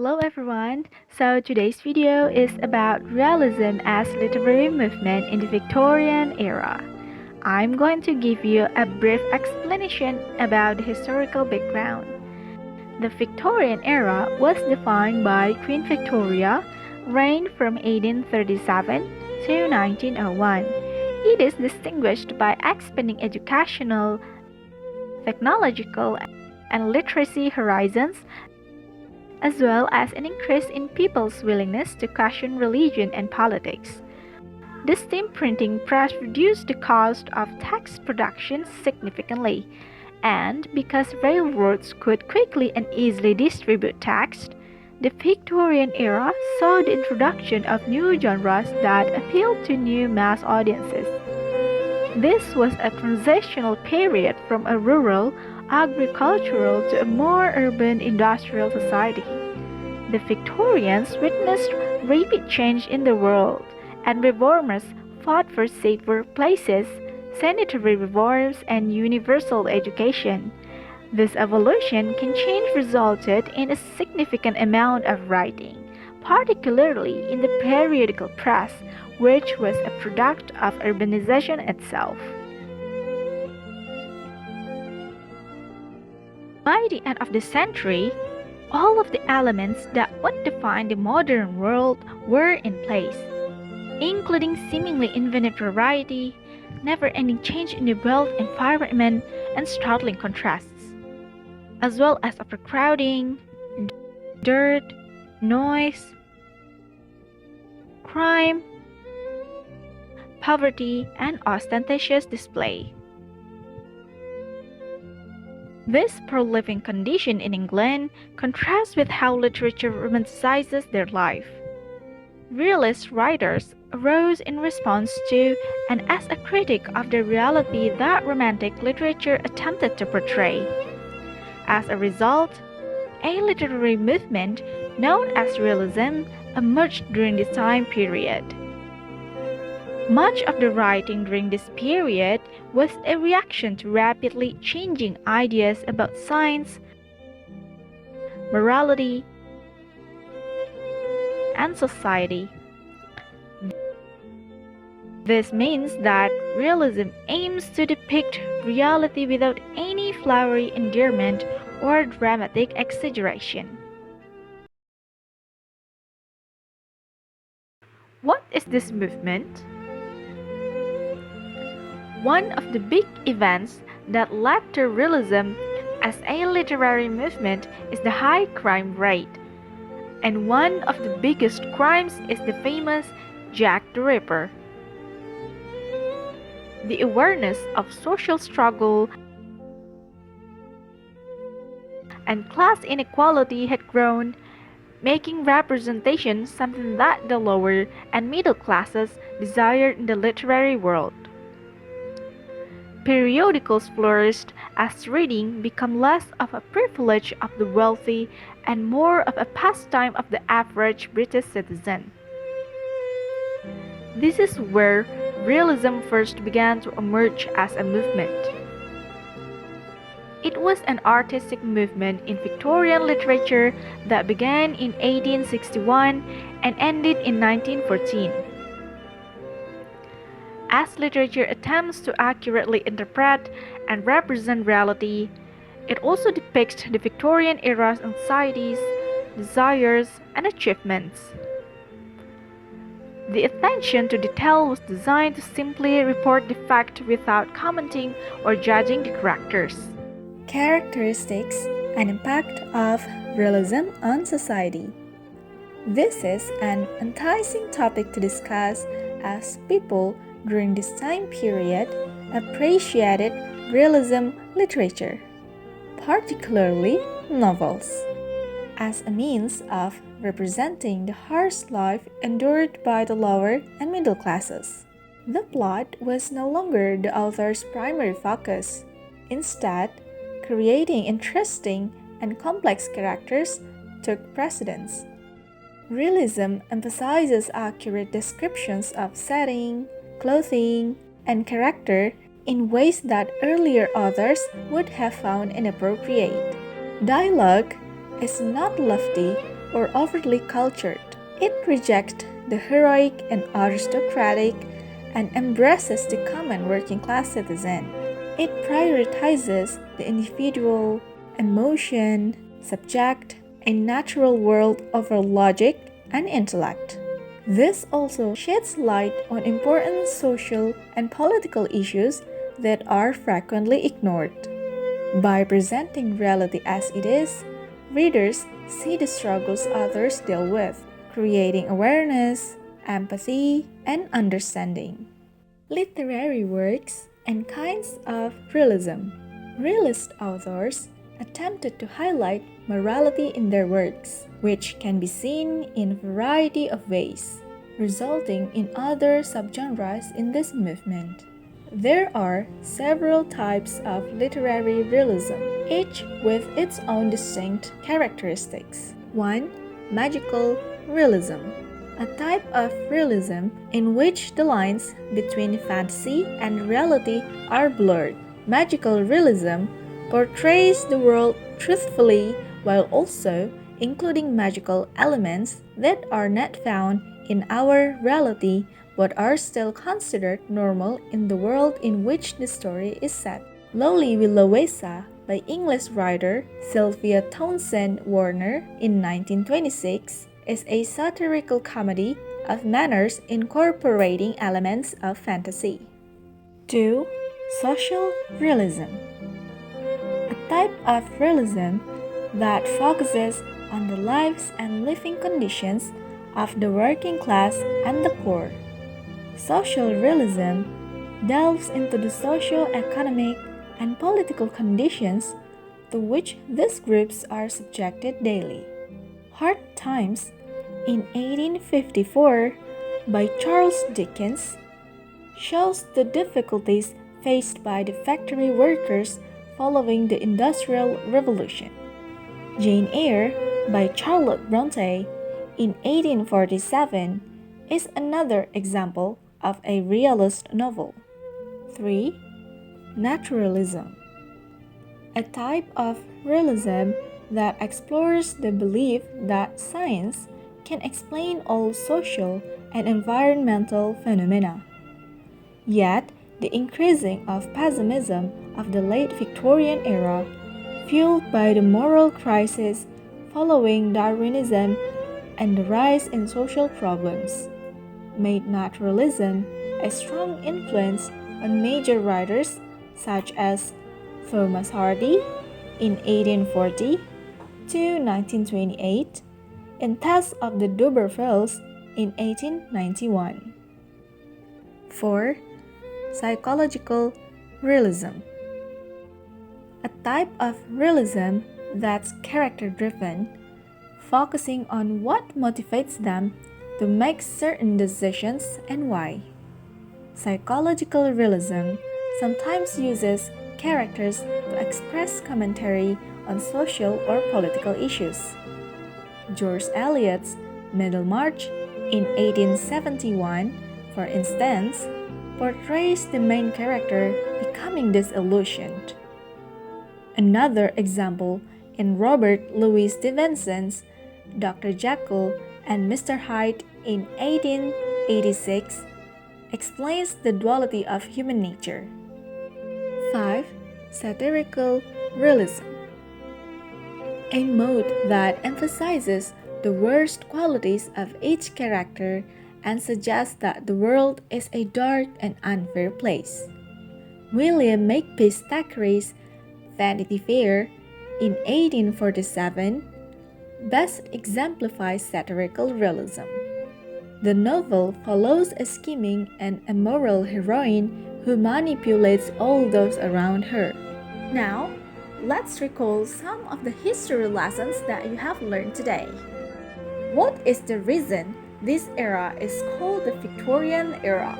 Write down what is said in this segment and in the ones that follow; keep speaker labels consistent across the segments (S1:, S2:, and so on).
S1: Hello everyone. So today's video is about realism as literary movement in the Victorian era. I'm going to give you a brief explanation about the historical background. The Victorian era was defined by Queen Victoria, reigned from 1837 to 1901. It is distinguished by expanding educational, technological, and literacy horizons, as well as an increase in people's willingness to question religion and politics. The steam printing press reduced the cost of text production significantly, and because railroads could quickly and easily distribute text, the Victorian era saw the introduction of new genres that appealed to new mass audiences. This was a transitional period from a rural, agricultural to a more urban industrial society. The Victorians witnessed rapid change in the world, and reformers fought for safer places, sanitary reforms, and universal education. This evolution in change resulted in a significant amount of writing, particularly in the periodical press, which was a product of urbanization itself. By the end of the century, all of the elements that would define the modern world were in place, including seemingly infinite variety, never-ending change in the wealth environment, and startling contrasts, as well as overcrowding, dirt, noise, crime, poverty, and ostentatious display. This poor-living condition in England contrasts with how literature romanticizes their life. Realist writers arose in response to and as a critic of the reality that Romantic literature attempted to portray. As a result, a literary movement known as Realism emerged during this time period. Much of the writing during this period was a reaction to rapidly changing ideas about science, morality, and society. This means that realism aims to depict reality without any flowery endearment or dramatic exaggeration. What is this movement? One of the big events that led to realism as a literary movement is the high crime rate, and one of the biggest crimes is the famous Jack the Ripper. The awareness of social struggle and class inequality had grown, making representation something that the lower and middle classes desired in the literary world. Periodicals flourished as reading became less of a privilege of the wealthy and more of a pastime of the average British citizen. This is where realism first began to emerge as a movement. It was an artistic movement in Victorian literature that began in 1861 and ended in 1914. As literature attempts to accurately interpret and represent reality, it also depicts the Victorian era's anxieties, desires, and achievements. The attention to detail was designed to simply report the fact without commenting or judging the characters.
S2: Characteristics and impact of realism on society. This is an enticing topic to discuss as people during this time period appreciated realism literature, particularly novels, as a means of representing the harsh life endured by the lower and middle classes. The plot was no longer the author's primary focus. Instead, creating interesting and complex characters took precedence. Realism emphasizes accurate descriptions of setting, clothing, and character in ways that earlier authors would have found inappropriate. Dialogue is not lofty or overtly cultured. It rejects the heroic and aristocratic and embraces the common working class citizen. It prioritizes the individual, emotion, subject, a natural world over logic and intellect. This also sheds light on important social and political issues that are frequently ignored. By presenting reality as it is, readers see the struggles others deal with, creating awareness, empathy, and understanding. Literary works and kinds of realism. Realist authors attempted to highlight morality in their works, which can be seen in a variety of ways, resulting in other subgenres in this movement. There are several types of literary realism, each with its own distinct characteristics. 1. Magical realism, a type of realism in which the lines between fantasy and reality are blurred. Magical realism portrays the world truthfully while also including magical elements that are not found in our reality but are still considered normal in the world in which the story is set. Lowly Willowesa by English writer Sylvia Townsend Warner in 1926 is a satirical comedy of manners incorporating elements of fantasy. 2. Social realism, a type of realism that focuses on the lives and living conditions of the working class and the poor. Social realism delves into the socio-economic and political conditions to which these groups are subjected daily. Hard Times in 1854 by Charles Dickens shows the difficulties faced by the factory workers following the Industrial Revolution. Jane Eyre by Charlotte Bronte in 1847 is another example of a realist novel. 3. Naturalism, a type of realism that explores the belief that science can explain all social and environmental phenomena. Yet, the increasing of pessimism of the late Victorian era, fueled by the moral crisis following Darwinism and the rise in social problems, made naturalism a strong influence on major writers such as Thomas Hardy in 1840 to 1928 and Tess of the D'Urbervilles in 1891. 4. Psychological realism, a type of realism that's character-driven, focusing on what motivates them to make certain decisions and why. Psychological realism sometimes uses characters to express commentary on social or political issues. George Eliot's Middlemarch in 1871, for instance, portrays the main character becoming disillusioned. Another example in Robert Louis Stevenson's Dr. Jekyll and Mr. Hyde in 1886 explains the duality of human nature. 5. Satirical realism, a mode that emphasizes the worst qualities of each character and suggests that the world is a dark and unfair place. William Makepeace Thackeray's Vanity Fair in 1847 best exemplifies satirical realism. The novel follows a scheming and immoral heroine who manipulates all those around her. Now, let's recall some of the history lessons that you have learned today. What is the reason this era is called the Victorian era?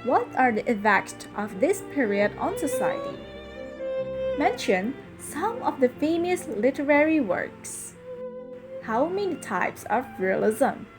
S2: What are the effects of this period on society? Mention some of the famous literary works. How many types of realism?